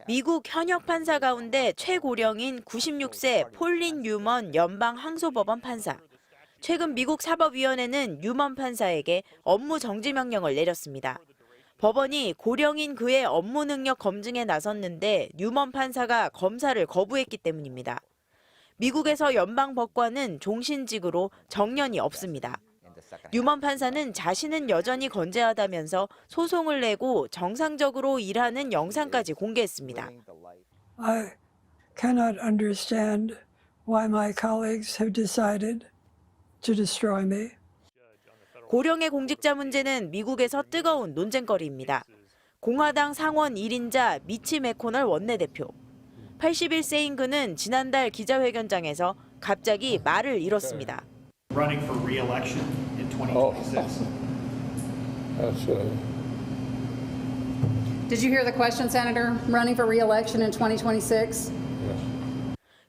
미국 현역 판사 가운데 최고령인 96세 폴린 뉴먼 연방 항소법원 판사. 최근 미국 사법위원회는 뉴먼 판사에게 업무 정지 명령을 내렸습니다. 법원이 고령인 그의 업무 능력 검증에 나섰는데 뉴먼 판사가 검사를 거부했기 때문입니다. 미국에서 연방 법관은 종신직으로 정년이 없습니다. 뉴먼 판사는 자신은 여전히 건재하다면서 소송을 내고 정상적으로 일하는 영상까지 공개했습니다. I cannot understand why my colleagues have decided to destroy me. 고령의 공직자 문제는 미국에서 뜨거운 논쟁거리입니다. 공화당 상원 1인자 미치 매코널 원내대표. 81세인 그는 지난달 기자회견장에서 갑자기 말을 잃었습니다. Running for re-election in 2026. Did you hear the question, Senator? Running for re-election in 2026?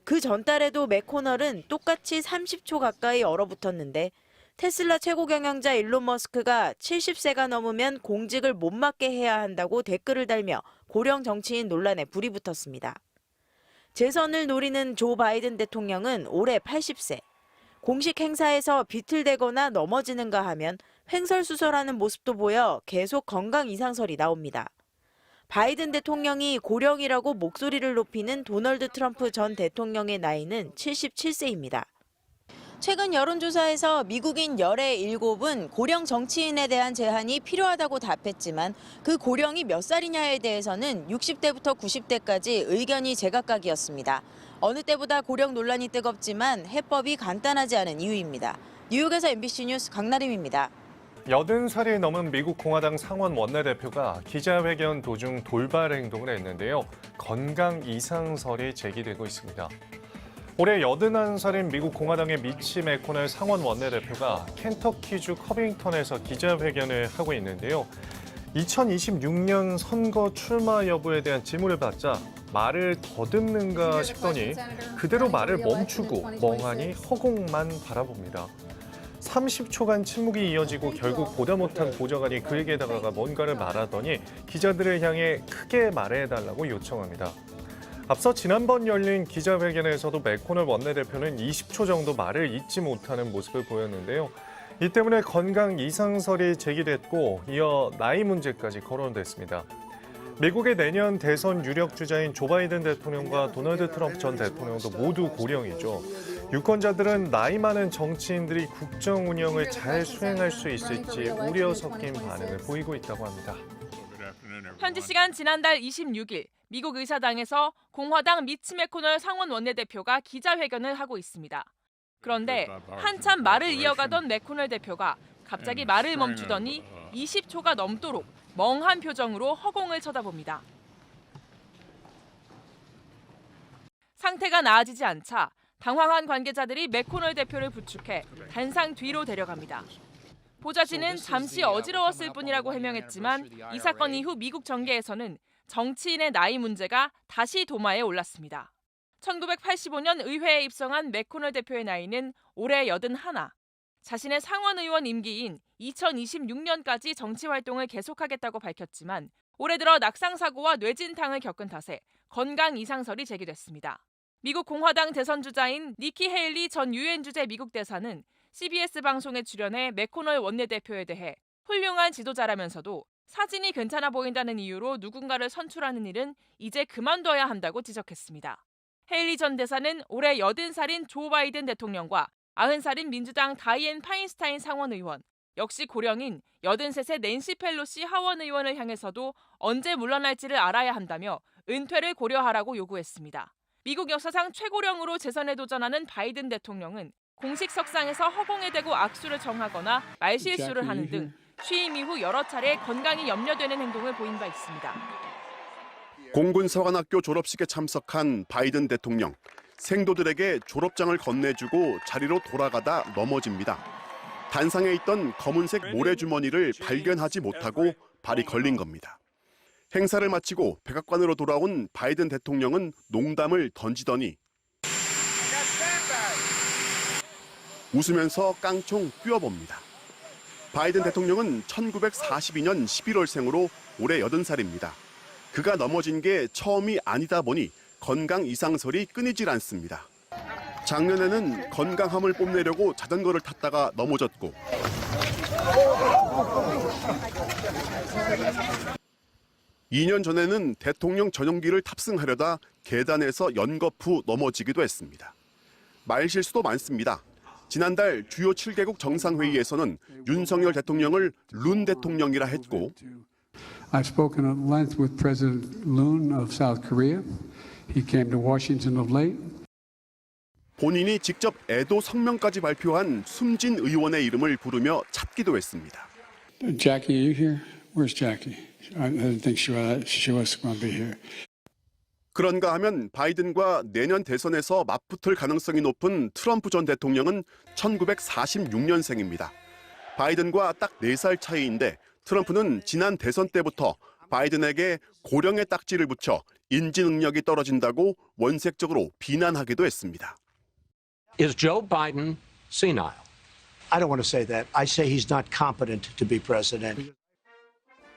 그 전달에도 매코널은 똑같이 30초 가까이 얼어붙었는데 테슬라 최고 경영자 일론 머스크가 70세가 넘으면 공직을 못 맡게 해야 한다고 댓글을 달며 고령 정치인 논란에 불이 붙었습니다. 재선을 노리는 조 바이든 대통령은 올해 80세. 공식 행사에서 비틀대거나 넘어지는가 하면 횡설수설하는 모습도 보여 계속 건강 이상설이 나옵니다. 바이든 대통령이 고령이라고 목소리를 높이는 도널드 트럼프 전 대통령의 나이는 77세입니다. 최근 여론조사에서 미국인 열의 7은 고령 정치인에 대한 제한이 필요하다고 답했지만 그 고령이 몇 살이냐에 대해서는 60대부터 90대까지 의견이 제각각이었습니다. 어느 때보다 고령 논란이 뜨겁지만 해법이 간단하지 않은 이유입니다. 뉴욕에서 MBC 뉴스 강나림입니다. 80살이 넘은 미국 공화당 상원 원내대표가 기자회견 도중 돌발 행동을 했는데요. 건강 이상설이 제기되고 있습니다. 올해 81살인 미국 공화당의 미치 매코넬 상원 원내대표가 켄터키주 커빙턴에서 기자회견을 하고 있는데요. 2026년 선거 출마 여부에 대한 질문을 받자 말을 더듬는가 싶더니 그대로 말을 멈추고 멍하니 허공만 바라봅니다. 30초간 침묵이 이어지고 결국 보다 못한 보좌관이 그에게 다가가 뭔가를 말하더니 기자들을 향해 크게 말해달라고 요청합니다. 앞서 지난번 열린 기자회견에서도 매코넬 원내대표는 20초 정도 말을 잇지 못하는 모습을 보였는데요. 이 때문에 건강 이상설이 제기됐고 이어 나이 문제까지 거론됐습니다. 미국의 내년 대선 유력 주자인 조 바이든 대통령과 도널드 트럼프 전 대통령도 모두 고령이죠. 유권자들은 나이 많은 정치인들이 국정 운영을 잘 수행할 수 있을지 우려 섞인 반응을 보이고 있다고 합니다. 현지 시간 지난달 26일 미국 의사당에서 공화당 미치 매코널 상원 원내대표가 기자회견을 하고 있습니다. 그런데 한참 말을 이어가던 매코널 대표가 갑자기 말을 멈추더니 20초가 넘도록 멍한 표정으로 허공을 쳐다봅니다. 상태가 나아지지 않자 당황한 관계자들이 매코널 대표를 부축해 단상 뒤로 데려갑니다. 보좌진은 잠시 어지러웠을 뿐이라고 해명했지만 이 사건 이후 미국 정계에서는 정치인의 나이 문제가 다시 도마에 올랐습니다. 1985년 의회에 입성한 매코널 대표의 나이는 올해 81. 자신의 상원 의원 임기인 2026년까지 정치 활동을 계속하겠다고 밝혔지만 올해 들어 낙상 사고와 뇌진탕을 겪은 탓에 건강 이상설이 제기됐습니다. 미국 공화당 대선 주자인 니키 헤일리 전 유엔 주재 미국 대사는 CBS 방송에 출연해 매코널 원내대표에 대해 훌륭한 지도자라면서도 사진이 괜찮아 보인다는 이유로 누군가를 선출하는 일은 이제 그만둬야 한다고 지적했습니다. 헤일리 전 대사는 올해 80살인 조 바이든 대통령과 90살인 민주당 다이앤 파인스타인 상원 의원, 역시 고령인 83세 낸시 펠로시 하원 의원을 향해서도 언제 물러날지를 알아야 한다며 은퇴를 고려하라고 요구했습니다. 미국 역사상 최고령으로 재선에 도전하는 바이든 대통령은 공식 석상에서 허공에 대고 악수를 청하거나 말실수를 하는 등 취임 이후 여러 차례 건강이 염려되는 행동을 보인 바 있습니다. 공군사관학교 졸업식에 참석한 바이든 대통령. 생도들에게 졸업장을 건네주고 자리로 돌아가다 넘어집니다. 단상에 있던 검은색 모래주머니를 발견하지 못하고 발이 걸린 겁니다. 행사를 마치고 백악관으로 돌아온 바이든 대통령은 농담을 던지더니 웃으면서 깡총 뛰어봅니다. 바이든 대통령은 1942년 11월생으로 올해 80살입니다. 그가 넘어진 게 처음이 아니다 보니 건강 이상설이 끊이질 않습니다. 작년에는 건강함을 뽐내려고 자전거를 탔다가 넘어졌고 2년 전에는 대통령 전용기를 탑승하려다 계단에서 연거푸 넘어지기도 했습니다. 말실수도 많습니다. 지난달 주요 7개국 정상회의에서는 윤석열 대통령을 룬 대통령이라 했고 I've spoken at length with President Moon of South Korea. He came to Washington of late. 본인이 직접 애도 성명까지 발표한 숨진 의원의 이름을 부르며 찾기도 했습니다. Jackie, are you here? Where's Jackie? I didn't think she was going to be here. 그런가 하면 바이든과 내년 대선에서 맞붙을 가능성이 높은 트럼프 전 대통령은 1946년생입니다. 바이든과 딱 4살 차이인데 트럼프는 지난 대선 때부터 바이든에게 고령의 딱지를 붙여 인지 능력이 떨어진다고 원색적으로 비난하기도 했습니다. Is Joe Biden senile? I don't want to say that. I say he's not competent to be president.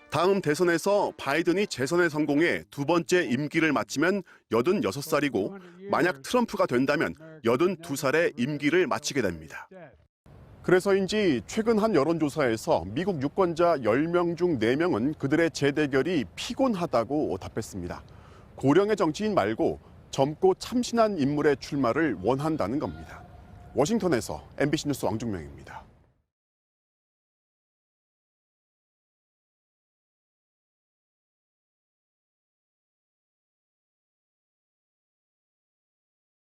다음 대선에서 바이든이 재선에 성공해 두 번째 임기를 마치면 86살이고 만약 트럼프가 된다면 82살의 임기를 마치게 됩니다. 그래서인지 최근 한 여론조사에서 미국 유권자 10명 중 4명은 그들의 재대결이 피곤하다고 답했습니다. 고령의 정치인 말고 젊고 참신한 인물의 출마를 원한다는 겁니다. 워싱턴에서 MBC 뉴스 왕중명입니다.